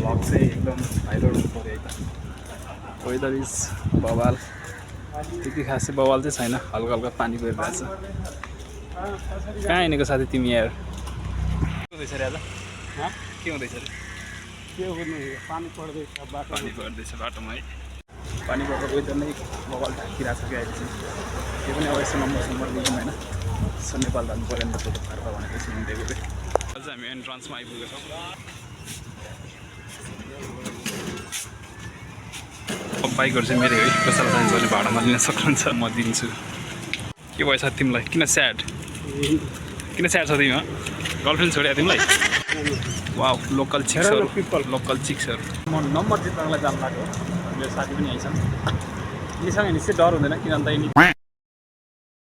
Blog चाहिँ एकदम viral हुनु पऱ्यो है त वेदर इज बवाल त्यति खास चाहिँ बवाल चाहिँ छैन हल्का हल्का पानी परिरहेछ कहाँ हिँडेको साथी तिमी यार के हुँदैछ अरे आज के हुँदैछ अरे पानी पर्दैछ बाटोमा है पानी पर्दा वेदर नै बवाल ढाकिरहेको छ कि अहिले चाहिँ त्यो पनि अब यसो नम्बर दिउँ होइन सो नेपाल जानु पऱ्यो नि त फोटो फार्दा भनेपछि हिँडेको चाहिँ अझ हामी एन्ट्रान्समा आइपुगेको छौँ बाइकहरू चाहिँ मेरो है कसैलाई चाहिन्छ भने भाडामा लिन सक्नुहुन्छ म दिन्छु के भएछ तिमीलाई किन स्याड छ तिमी गर्लफ्रेन्ड छोड्यो तिमीलाई वा लोकल चिक्सहरू म नम्बर जित्नलाई जानु लाग्यो मेरो साथी पनि आइछन् यिनीसँग निश्चय डर हुँदैन किन अन्त यिनी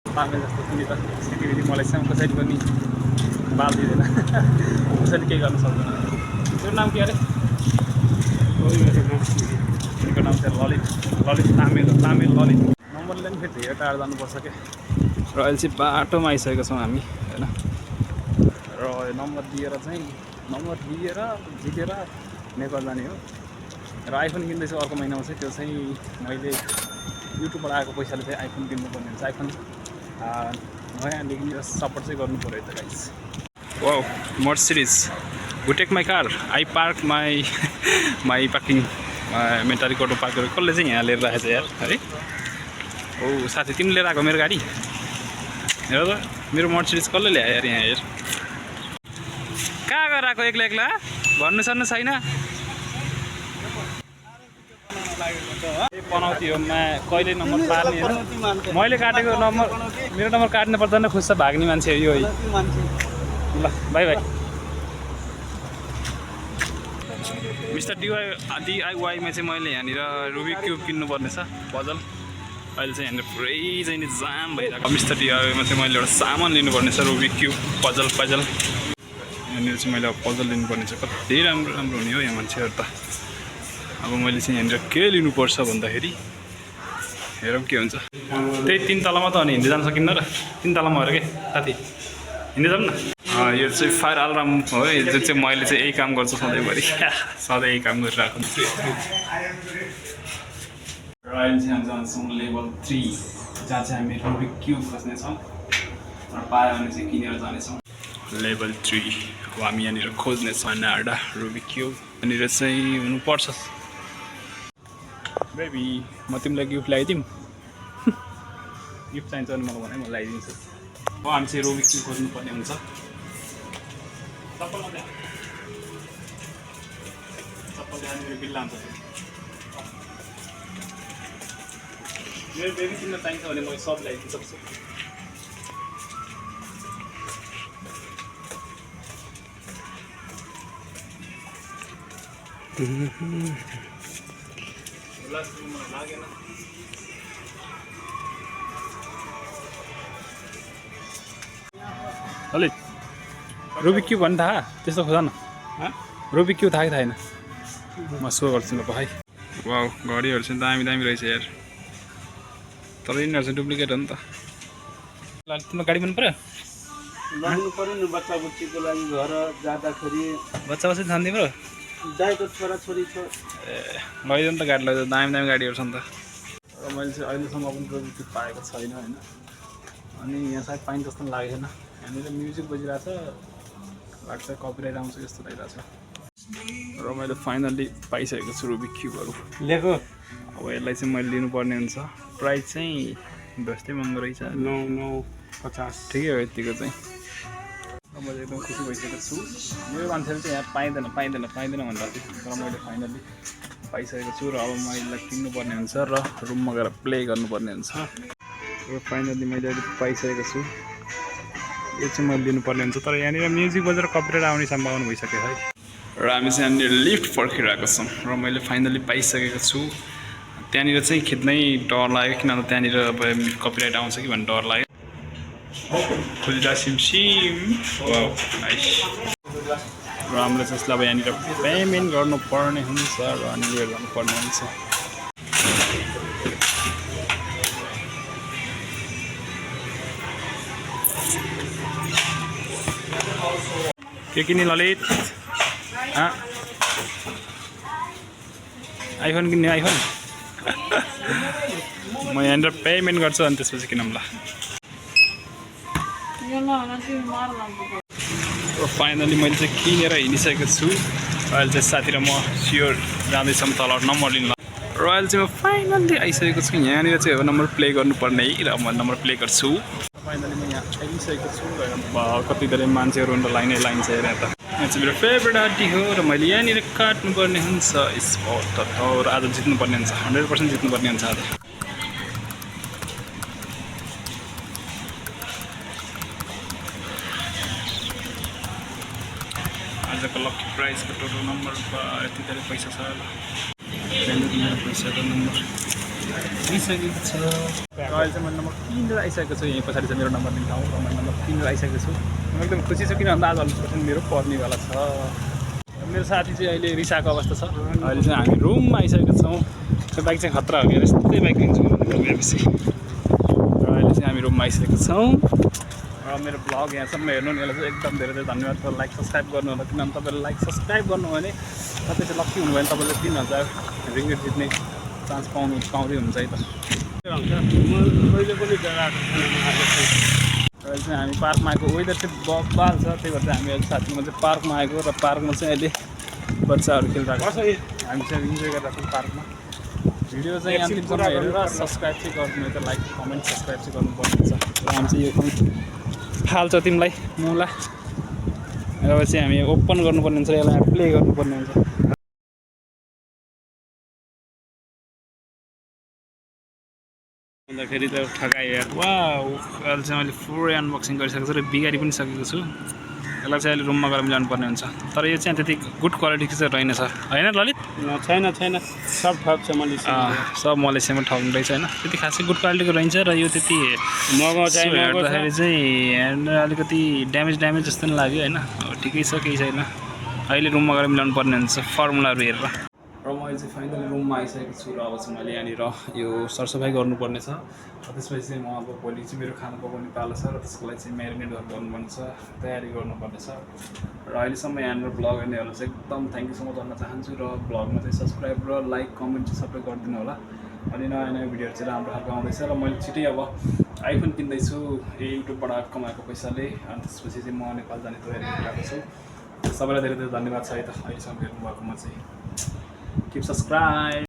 पार्ने जस्तो तिमी त सिटिभिटी मलाई सँग कसैले पनि बाल दिँदैन कसैले केही गर्न सक्दैन त्यो नाम के अरे तिमीको नाम चाहिँ ललित तामेल ललित नम्बरले पनि फेरि धेरै टाढा जानुपर्छ क्या र अहिले चाहिँ बाटोमा आइसकेको छौँ हामी होइन र नम्बर लिएर जितेर नेपाल जाने हो र आइफोन किन्दैछु अर्को महिनामा चाहिँ त्यो चाहिँ मैले युट्युबबाट आएको पैसाले चाहिँ आइफोन किन्नुपर्ने हुन्छ आइफोन नयाँ लेकिन सपोर्ट चाहिँ गर्नु पऱ्यो त guys wow Mercedes go take my car I park my parking मेटारी अटो पार्क गरेर कसले चाहिँ यहाँ लिएर राखेको छ यार है हो साथी तिमीले लिएर आएको मेरो गाडी हेर त मेरो मर्सिडिज कसले ल्यायो यार यहाँ हेर कहाँ गएर आएको एक्ला भन्नु सर्नु छैन पनौती हो कहिले नम्बर पार्ने मैले काटेको नम्बर मेरो नम्बर काट्नु पर्दैन खुस भाग्ने मान्छे हो यो है ल बाई बाई मिस्टर डिआइवाईमा चाहिँ मैले यहाँनिर रुबिक क्युब किन्नुपर्ने छ पजल अहिले चाहिँ यहाँनिर पुरै चाहिँ नि जाम भइरहेको मिस्टर डिआइवाईमा चाहिँ मैले एउटा सामान लिनुपर्ने छ रुबिक क्युब पजल यहाँनिर चाहिँ मैले अब पजल लिनुपर्ने छ कति राम्रो हुने हो यहाँ मान्छेहरू त अब मैले चाहिँ यहाँनिर के लिनुपर्छ भन्दाखेरि हेरौँ के हुन्छ त्यही 3 तलामा त अनि हिँड्दै जान सकिन्न र 3 तलामा हो र के साथी हिँड्दै जाऊँ न यो चाहिँ फायर अलार्म हो जुन चाहिँ मैले चाहिँ यही काम गर्छु सधैँभरि सधैँ यही काम गरिरहेको हुन्छु र अहिले चाहिँ हामी जान्छौँ लेभल 3 जहाँ चाहिँ हामी रुबिक क्युब खोज्नेछौँ र पायो भने चाहिँ किनेर जानेछौँ लेभल 3 अब हामी यहाँनिर खोज्नेछौँ नाडा रुबिक क्युब यहाँनिर चाहिँ हुनुपर्छ बेबी म तिमीलाई गिफ्ट ल्याइदिउँ गिफ्ट चाहिन्छ भने मलाई भने म ल्याइदिन्छु अब हामी चाहिँ रुबिक क्युब खोज्नुपर्ने हुन्छ चप्पल यहाँनिर बिल्ला हुन्छ मेरो बेबी किन्न चाहिन्छ भने म सब ल्याइदिनु सक्छु लागेन ललित रुबिक क्युब भन्ने थाहा त्यस्तो खोज न रुबिक क्युब थाहा कि थाहा छैन म सो गर्छु ल भाइ वाउ घडीहरू चाहिँ दामी रहेछ यार तर यिनीहरू चाहिँ डुप्लिकेट हो नि त तिम्रो गाडी मन पऱ्यो नि बच्चा बुच्चीको लागि घर जाँदाखेरि बच्चा जान तिम्रो दाइको छोराछोरी छ लैजाउँ नि त गाडी लैजाउँ दामी गाडीहरू छ नि त र मैले चाहिँ अहिलेसम्म पनि रुबिक क्युब पाएको छैन होइन अनि यहाँ सायद पाइन्छ जस्तो लागेको छैन यहाँनिर म्युजिक बजिरहेछ लाग्छ कपिराइट आउँछ जस्तो लागिरहेछ र मैले फाइनल्ली पाइसकेको छु रुबिक क्युबहरू लिएको अब यसलाई चाहिँ मैले लिनुपर्ने हुन्छ प्राइस चाहिँ बेस्तै महँगो रहेछ 950 ठिकै हो यतिको चाहिँ र मैले एकदम खुसी भइसकेको छु मेरो मान्छेले चाहिँ यहाँ पाइँदैन भनेर थियो तर मैले फाइनल्ली पाइसकेको छु र अब मैले यसलाई किन्नुपर्ने हुन्छ र रुममा गएर प्ले गर्नुपर्ने हुन्छ र फाइनल्ली मैले अहिले पाइसकेको छु यो चाहिँ मैले लिनुपर्ने हुन्छ तर यहाँनिर म्युजिक बजेर कपिराइट आउने सम्भावना भइसक्यो है र हामी चाहिँ यहाँनिर लिफ्ट पर्खिरहेको छौँ र मैले फाइनल्ली पाइसकेको छु त्यहाँनिर चाहिँ खिच्नै डर लाग्यो किनभने त्यहाँनिर अब कपिराइट आउँछ कि भन्ने डर लाग्यो खुल्दा सिमसिम नाइस र हामीले चाहिँ यसलाई अब यहाँनिर पेमेन्ट गर्नुपर्ने हुन्छ र अनि लिएर जानुपर्ने हुन्छ के किने ललित आइफोन किन्ने आइफोन म यहाँनिर पेमेन्ट गर्छु अनि त्यसपछि किनौँ ल फाइनली मैले चाहिँ किनेर हिँडिसकेको छु अहिले चाहिँ साथी र म स्योर जाँदैछौँ तल नम्बर लिन रोयल चाहिँ म फाइनल्ली आइसकेको छु यहाँनिर चाहिँ हो नम्बर प्ले गर्नुपर्ने र म नम्बर प्ले गर्छु फाइनली म यहाँ आइसकेको छु र कति धेरै मान्छेहरू अन्त लाइन छ हेर त यहाँ चाहिँ मेरो फेभरेट आर्टी हो र मैले यहाँनिर काट्नुपर्ने हुन्छ स्पट तर आज जित्नुपर्ने हुन्छ 100% जित्नुपर्ने हुन्छ आज आजको लकी प्राइजको टोटल नम्बर यति धेरै पैसा छ पैसाको नम्बर आइसकेको छ अहिले चाहिँ मैले नम्बर 3 आइसकेको छु यहीँ पछाडि चाहिँ मेरो नम्बर लिने ठाउँ र मैले नम्बर 3 आइसकेको छु म एकदम खुसी छु किन भन्दा आज 100% मेरो पर्नेवाला छ मेरो साथी चाहिँ अहिले रिसाको अवस्था छ अहिले चाहिँ हामी रुममा आइसकेको छौँ त्यो बाइक चाहिँ खतरा हो क्या यस्तै बाइक लिन्छु गएपछि र अहिले चाहिँ हामी रुममा आइसकेको छौँ र मेरो ब्लग यहाँसम्म हेर्नु नि यसलाई चाहिँ एकदम धेरै धेरै धन्यवाद लाइक सब्सक्राइब गर्नु होला किनभने तपाईँले लाइक सब्सक्राइब गर्नु भने तपाईँ चाहिँ लक्की हुनुभयो भने तपाईँले 3000 रिङ्गिट जित्ने चान्स पाउँदै हुन्छ है त मैले पनि अहिले चाहिँ हामी पार्कमा आएको वेदर चाहिँ बबाल छ त्यही भएर चाहिँ हामी अहिले साथीमा चाहिँ पार्कमा आएको र पार्कमा चाहिँ अहिले बच्चाहरू खेलिरहेको छ हामी चाहिँ इन्जोय गरिरहेको छौँ पार्कमा भिडियो चाहिँ अन्तिमसम्म हेरेर सब्सक्राइब चाहिँ गर्नु त लाइक कमेन्ट सब्सक्राइब चाहिँ गर्नुपर्ने हुन्छ र हामी चाहिँ यो हाल्छ तिमीलाई मुला र चाहिँ हामी ओपन गर्नुपर्ने हुन्छ यसलाई प्ले गर्नुपर्ने हुन्छ अन्तखेरि त ठगाए वा अहिले चाहिँ मैले पुरै अनबक्सिङ गरिसकेको छु र बिगारी पनि सकेको छु यसलाई चाहिँ अहिले रुममा गएर मिलाउनुपर्ने हुन्छ तर यो चाहिँ त्यति गुड क्वालिटीको चाहिँ रहेनछ होइन ललित छैन सब ठप छ मैले सब मलेसियामा ठग्नु रहेछ होइन त्यति खासै गुड क्वालिटीको रहन्छ र यो त्यति हेर्दाखेरि चाहिँ अलिकति ड्यामेज जस्तो नि लाग्यो होइन ठिकै छ केही छैन अहिले रुममा गएर मिलाउनु पर्ने हुन्छ फर्मुलाहरू हेरेर र मैले चाहिँ फाइनली रुममा आइसकेको छु र अब चाहिँ मैले यहाँनिर यो सरसफाइ गर्नुपर्ने छ र त्यसपछि चाहिँ म अब भोलि चाहिँ मेरो खाना पकाउने पालो छ र त्यसको लागि चाहिँ म्यारिनेट गर्नुपर्ने छ तयारी गर्नुपर्ने छ र अहिलेसम्म यहाँनिर ब्लग हेर्नेहरूलाई चाहिँ एकदम थ्याङ्क यू सो मच भन्न चाहन्छु र ब्लगमा चाहिँ सब्सक्राइब र लाइक कमेन्ट चाहिँ सबै गरिदिनु होला अनि नयाँ नयाँ भिडियोहरू चाहिँ राम्रो खालको आउँदैछ र मैले छिटै अब आइफोन किन्दैछु युट्युबबाट कमाएको पैसाले अनि त्यसपछि चाहिँ म नेपाल जाने तयारी गरिरहेको छु सबैलाई धेरै धेरै धन्यवाद छ है त अहिलेसम्म हेर्नुभएकोमा चाहिँ Keep subscribe.